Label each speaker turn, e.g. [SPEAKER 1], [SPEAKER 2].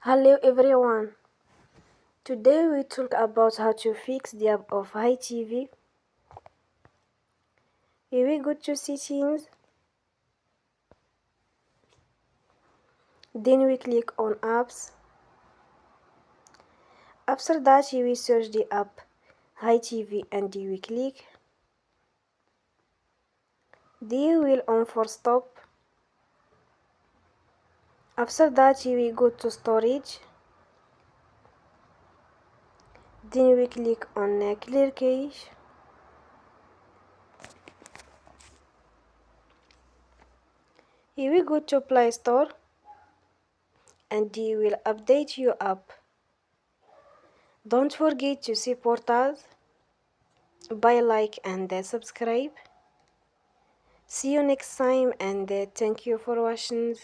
[SPEAKER 1] Hello everyone. Today we talk about how to fix the app of HiTv. Here we go to settings. Then we click on apps. After that we search the app HiTv and we click. Then we will on Forcestop. After that we go to storage. Then we click on clear cache. Here we go to Play Store and you will update your app. Don't forget to support us by like and subscribe. See you next time and thank you for watching.